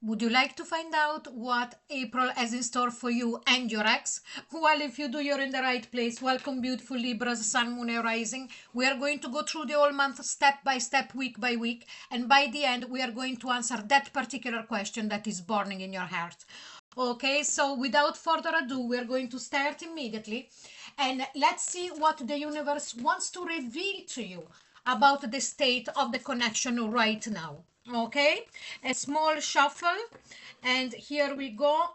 Would you like to find out what April has in store for you and your ex? Well, if you do, you're in the right place. Welcome, beautiful Libras, Sun, Moon, and Rising. We are going to go through the whole month step by step, week by week. And by the end, we are going to answer that particular question that is burning in your heart. Okay, so without further ado, we are going to start immediately. And let's see what the universe wants to reveal to you about the state of the connection right now. Okay, a small shuffle, and here we go.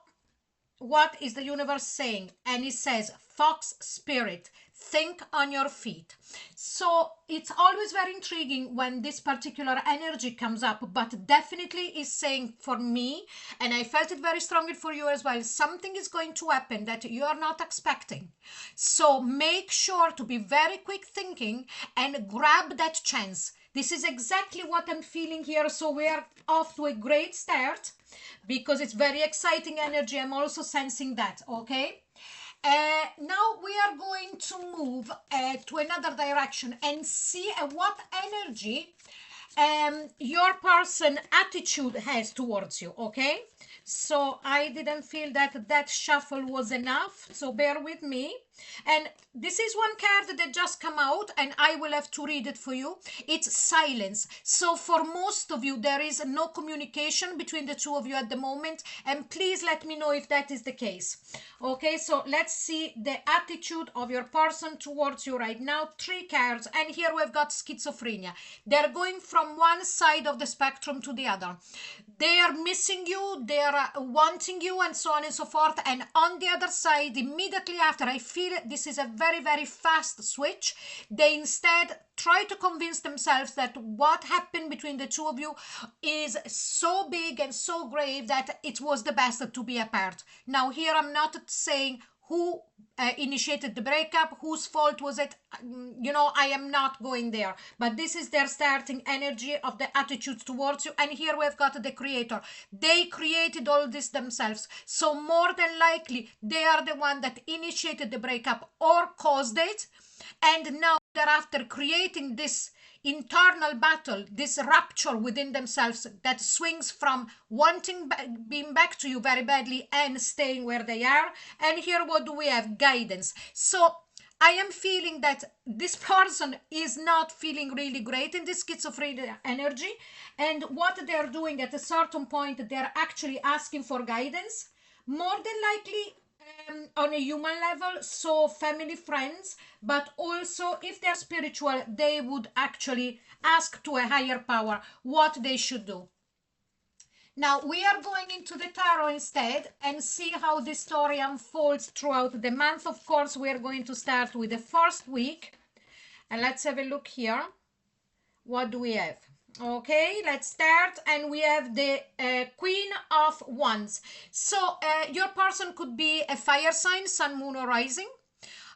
What is the universe saying? And it says, Fox Spirit, think on your feet. So it's always very intriguing when this particular energy comes up, but definitely is saying for me, and I felt it very strongly for you as well, something is going to happen that you are not expecting. So make sure to be very quick thinking and grab that chance. This is exactly what I'm feeling here. So we are off to a great start because it's very exciting energy. I'm also sensing that, okay? Now we are going to move to another direction and see what energy your person attitude has towards you, okay? So I didn't feel that that shuffle was enough, so bear with me. And this is one card that just come out and I will have to read it for you. It's silence. So for most of you, there is no communication between the two of you at the moment. And please let me know if that is the case. Okay, so let's see the attitude of your person towards you right now. 3 cards. And here we've got schizophrenia. They're going from one side of the spectrum to the other. They are missing you. They are wanting you and so on and so forth. And on the other side, immediately after, I feel this is a very, very fast switch. They instead try to convince themselves that what happened between the two of you is so big and so grave that it was the best to be apart. Now, here I'm not saying who initiated the breakup, whose fault was it. You know, I am not going there, but this is their starting energy of the attitude towards you. And here we've got the creator. They created all this themselves, so more than likely they are the one that initiated the breakup or caused it, and now they're after creating this internal battle, this rupture within themselves that swings from wanting being back to you very badly and staying where they are. And here what do we have? Guidance. So I am feeling that this person is not feeling really great in this schizophrenia energy, and what they're doing at a certain point, they're actually asking for guidance, more than likely on a human level, so family, friends, but also if they're spiritual, they would actually ask to a higher power what they should do. Now we are going into the tarot instead and see how this story unfolds throughout the month. Of course, we are going to start with the first week, and let's have a look here. What do we have? Okay, let's start, and we have the Queen of Wands. So your person could be a fire sign, Sun, Moon, or Rising.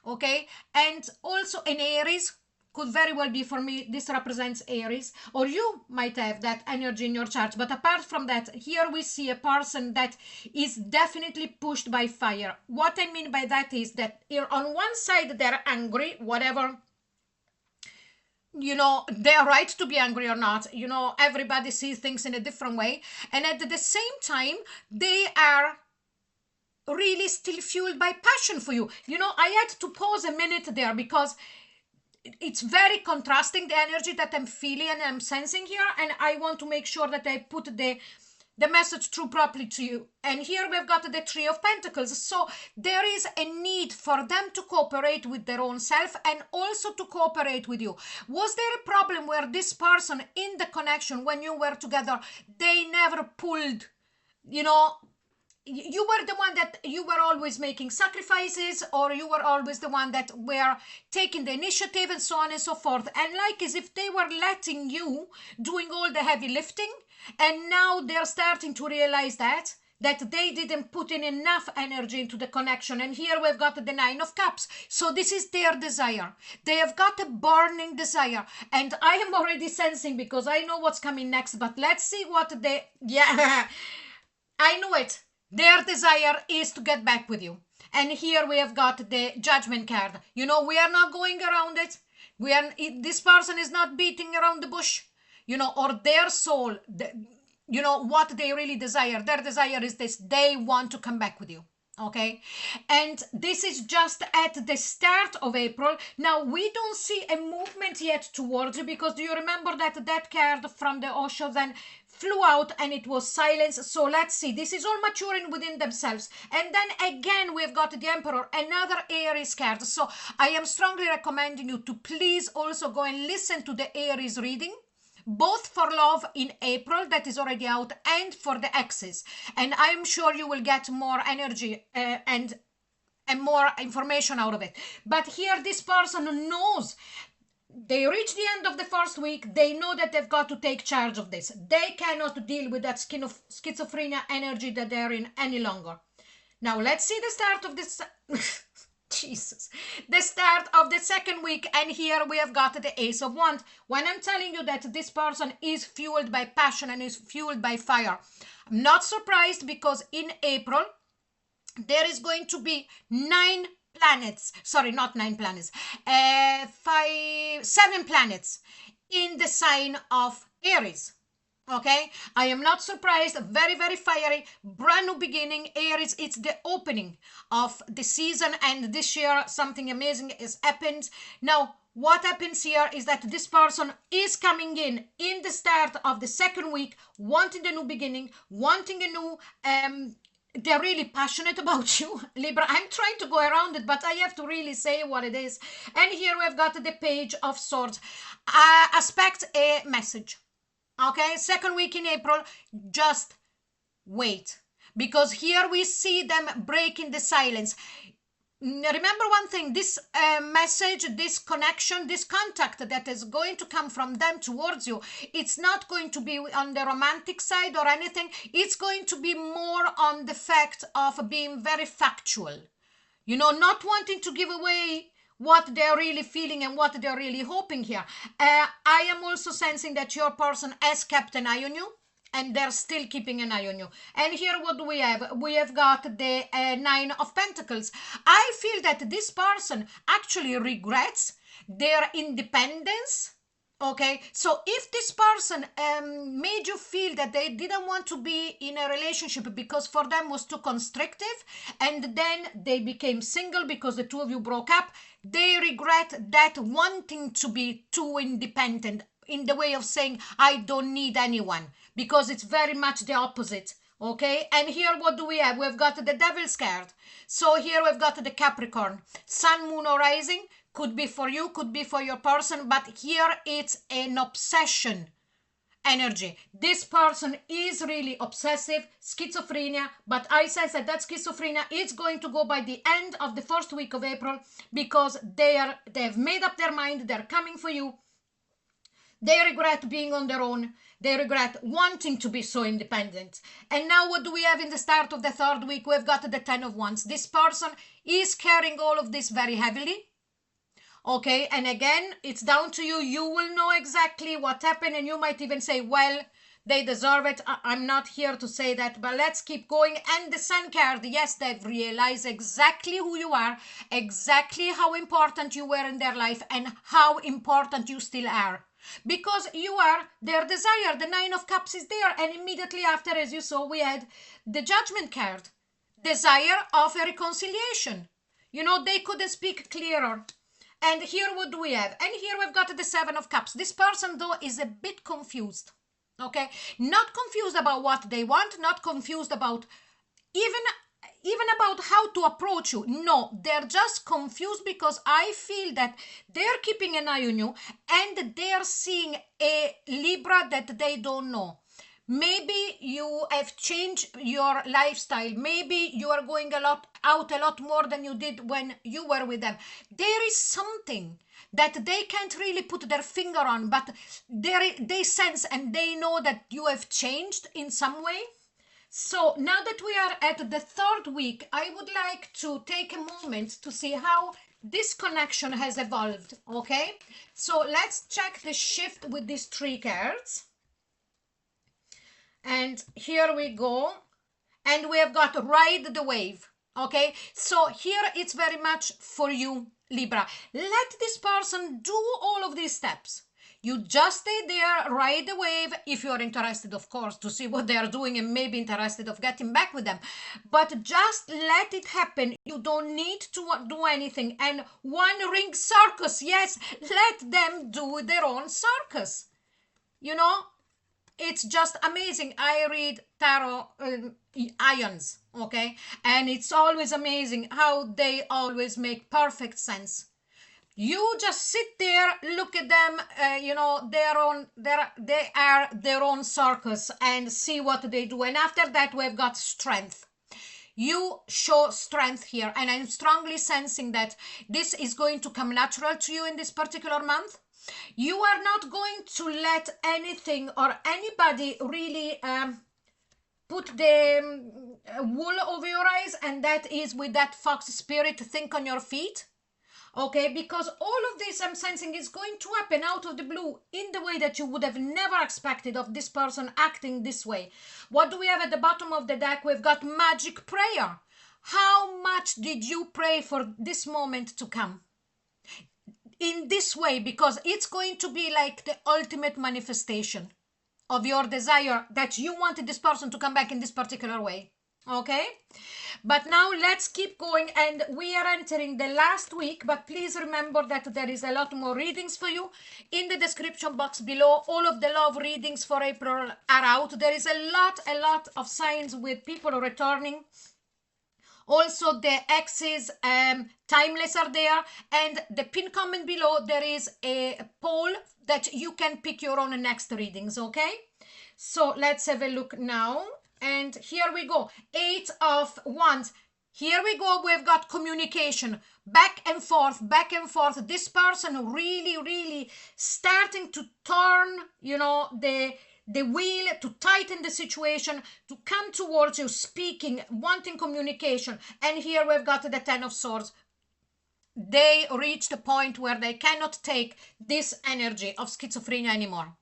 Okay, and also an Aries could very well be. For me, this represents Aries, or you might have that energy in your chart. But apart from that, here we see a person that is definitely pushed by fire. What I mean by that is that on one side they're angry, whatever, you know, they're right to be angry or not. You know, everybody sees things in a different way, and at the same time they are really still fueled by passion for you. You know, I had to pause a minute there because it's very contrasting, the energy that I'm feeling and I'm sensing here, and I want to make sure that I put the message through properly to you. And here we've got the Three of Pentacles. So there is a need for them to cooperate with their own self and also to cooperate with you. Was there a problem where this person in the connection, when you were together, they never pulled, you know, you were the one that you were always making sacrifices, or you were always the one that were taking the initiative and so on and so forth, and like as if they were letting you doing all the heavy lifting, and now they're starting to realize that they didn't put in enough energy into the connection. And here we've got the Nine of Cups. So this is their desire. They have got a burning desire, and I am already sensing, because I know what's coming next, but let's see what they, yeah, I know it. Their desire is to get back with you. And here we have got the Judgment card. You know, we are not going around it. This person is not beating around the bush, you know, or their soul. you know, what they really desire. Their desire is this: they want to come back with you. Okay, and this is just at the start of April. Now we don't see a movement yet towards you, because do you remember that card from the Osho then flew out and it was silence? So let's see, this is all maturing within themselves. And then again we've got the Emperor, another Aries card. So I am strongly recommending you to please also go and listen to the Aries reading, both for love in April that is already out and for the exes, and I'm sure you will get more energy and more information out of it. But here this person knows, they reach the end of the first week, they know that they've got to take charge of this. They cannot deal with that schizophrenia energy that they're in any longer. Now let's see the start of this Jesus, the start of the second week, and here we have got the Ace of Wands. When I'm telling you that this person is fueled by passion and is fueled by fire, I'm not surprised, because in April there is going to be 7 planets in the sign of Aries. Okay, I am not surprised. Very, very fiery, brand new beginning. Aries, it's the opening of the season, and this year something amazing has happened. Now what happens here is that this person is coming in the start of the second week, wanting a new beginning, wanting a new they're really passionate about you, Libra. I'm trying to go around it, but I have to really say what it is. And here we've got the Page of Swords. Aspect a message. Okay, second week in April, just wait, because here we see them breaking the silence. Remember one thing, this message, this connection, this contact that is going to come from them towards you, it's not going to be on the romantic side or anything. It's going to be more on the fact of being very factual, you know, not wanting to give away what they're really feeling and what they're really hoping here. I am also sensing that your person has kept an eye on you, and they're still keeping an eye on you. And here what do we have? We have got the Nine of Pentacles. I feel that this person actually regrets their independence. Okay, so if this person made you feel that they didn't want to be in a relationship because for them was too constrictive, and then they became single because the two of you broke up, they regret that, wanting to be too independent, in the way of saying, I don't need anyone, because it's very much the opposite. Okay, and here what do we have? We've got the Devil's card. So here we've got the Capricorn, Sun, Moon, or Rising. Could be for you, could be for your person, but here it's an obsession energy. This person is really obsessive, schizophrenia, but I sense that schizophrenia is going to go by the end of the first week of April, because they've made up their mind, they're coming for you. They regret being on their own. They regret wanting to be so independent. And now what do we have in the start of the third week? We've got the Ten of Wands. This person is carrying all of this very heavily. Okay, and again, it's down to you. You will know exactly what happened, and you might even say, well, they deserve it. I'm not here to say that, but let's keep going. And the Sun card, yes, they've realized exactly who you are, exactly how important you were in their life, and how important you still are. Because you are their desire. The Nine of Cups is there, and immediately after, as you saw, we had the Judgment card. Desire of a reconciliation. You know, they couldn't speak clearer. And here what do we have? And here we've got the Seven of Cups. This person, though, is a bit confused. Okay? Not confused about what they want, not confused about even about how to approach you. No, they're just confused because I feel that they're keeping an eye on you, and they're seeing a Libra that they don't know. Maybe you have changed your lifestyle. Maybe you are going out a lot more than you did when you were with them. There is something that they can't really put their finger on, but they sense and they know that you have changed in some way. So now that we are at the third week, I would like to take a moment to see how this connection has evolved. Okay, so let's check the shift with these three cards. And here we go, and we have got Ride the Wave. Okay, so here it's very much for you, Libra. Let this person do all of these steps. You just stay there, ride the wave, if you're interested, of course, to see what they are doing and maybe interested of getting back with them. But just let it happen. You don't need to do anything. And one ring circus, yes, let them do their own circus. You know, it's just amazing. I read tarot ions, okay? And it's always amazing how they always make perfect sense. You just sit there, look at them, you know, they are their own circus, and see what they do. And after that, we've got strength. You show strength here, and I'm strongly sensing that this is going to come natural to you in this particular month. You are not going to let anything or anybody really put the wool over your eyes, and that is with that fox spirit, think on your feet. Okay, because all of this I'm sensing is going to happen out of the blue in the way that you would have never expected of this person acting this way. What do we have at the bottom of the deck? We've got magic prayer. How much did you pray for this moment to come? In this way, because it's going to be like the ultimate manifestation of your desire that you wanted this person to come back in this particular way. Okay, but now let's keep going, and we are entering the last week. But please remember that there is a lot more readings for you in the description box below. All of the love readings for April are out. There is a lot of signs with people returning. Also, the exes, timeless are there, and the pin comment below there is a poll that you can pick your own next readings. Okay, so let's have a look now. And here we go, 8 of Wands. Here we go, we've got communication, back and forth, back and forth. This person really starting to turn, you know, the wheel, to tighten the situation, to come towards you, speaking, wanting communication. And here we've got the 10 of Swords. They reach the point where they cannot take this energy of schizophrenia anymore.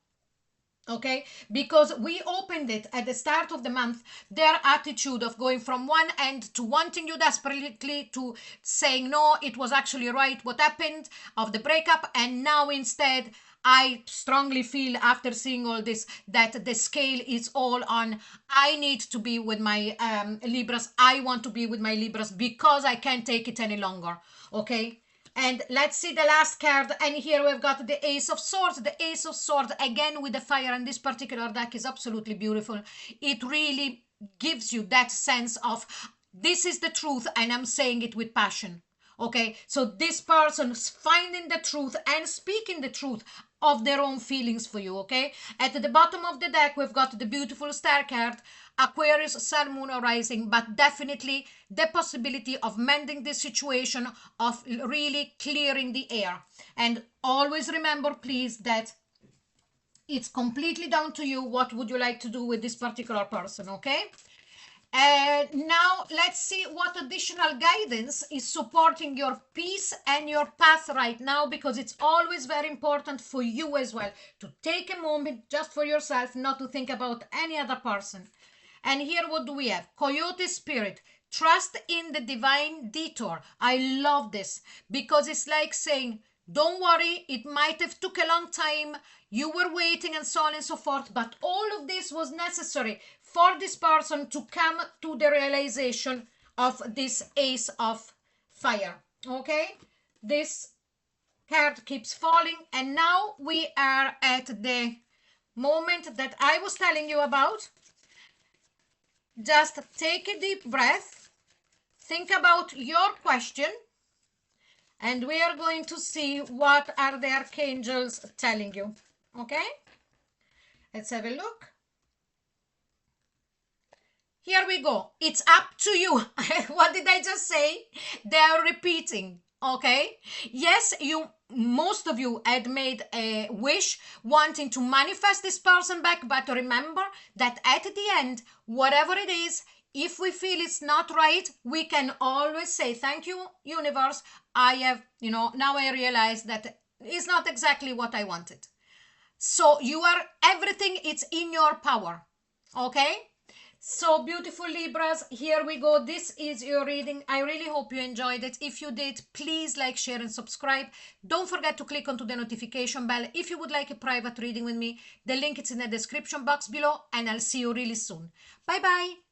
Okay, because we opened it at the start of the month, their attitude of going from one end to wanting you desperately, to saying no, it was actually right what happened, of the breakup. And now instead, I strongly feel after seeing all this that the scale is all on, I need to be with my Libras. I want to be with my Libras because I can't take it any longer. Okay. And let's see the last card. And here we've got the Ace of Swords. The Ace of Swords, again with the fire, and this particular deck is absolutely beautiful. It really gives you that sense of, this is the truth, and I'm saying it with passion. Okay, so this person's finding the truth and speaking the truth of their own feelings for you. Okay, at the bottom of the deck, we've got the beautiful Star card, Aquarius, Sun, Moon, or Rising, but definitely the possibility of mending this situation, of really clearing the air. And always remember, please, that it's completely down to you. What would you like to do with this particular person? Okay. And now let's see what additional guidance is supporting your peace and your path right now, because it's always very important for you as well to take a moment just for yourself, not to think about any other person. And here what do we have? Coyote Spirit. Trust in the divine detour. I love this because it's like saying, don't worry, it might have took a long time, you were waiting and so on and so forth, but all of this was necessary for this person to come to the realization of this Ace of Fire. Okay, this card keeps falling, and now we are at the moment that I was telling you about. Just take a deep breath, think about your question, and we are going to see what are the archangels telling you. Okay, let's have a look. Here we go. It's up to you. What did I just say? They are repeating. Okay, yes, most of you had made a wish wanting to manifest this person back, but remember that at the end, whatever it is, if we feel it's not right, we can always say, thank you, universe. I have, now I realize that it's not exactly what I wanted. So you are, everything, it's in your power. Okay, So beautiful Libras, here we go. This is your reading. I really hope you enjoyed it. If you did, please like, share and subscribe. Don't forget to click onto the notification bell if you would like a private reading with me. The link is in the description box below, and I'll see you really soon. Bye bye.